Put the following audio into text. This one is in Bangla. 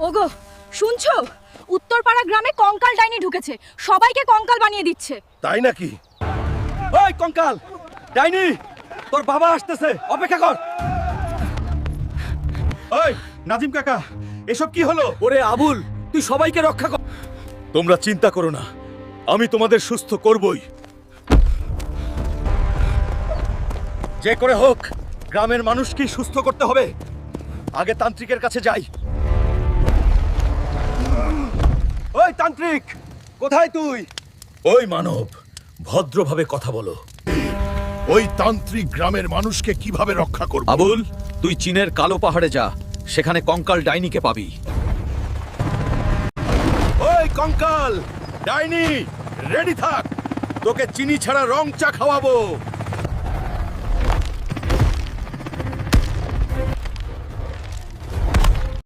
ওগো শুনছো, উত্তরপাড়া গ্রামে কঙ্কাল ডাইনি ঢুকেছে, সবাইকে কঙ্কাল বানিয়ে দিচ্ছে। তাই নাকি? ওই কঙ্কাল ডাইনি, তোর বাবা আসতেছে, অপেক্ষা কর। ওই নাজিম কাকা, এসব কি হলো? ওরে আবুল, তুই সবাইকে রক্ষা কর। তোমরা চিন্তা করো না, আমি তোমাদের সুস্থ করবই। যে করে হোক গ্রামের মানুষকে সুস্থ করতে হবে। আগে তান্ত্রিকের কাছে যাই। ওই তান্ত্রিক, কোথায় তুই? ওই মানব, ভদ্রভাবে কথা বলো। ওই তান্ত্রিক গ্রামের মানুষকে কিভাবে রক্ষা করবে? আবুল, তুই চীনের কালো পাহাড়ে যা, সেখানে কঙ্কাল ডাইনিকে পাবি। ওই কঙ্কাল ডাইনি, রেডি থাক, তোকে চিনি ছাড়া রং চা খাওয়াবো।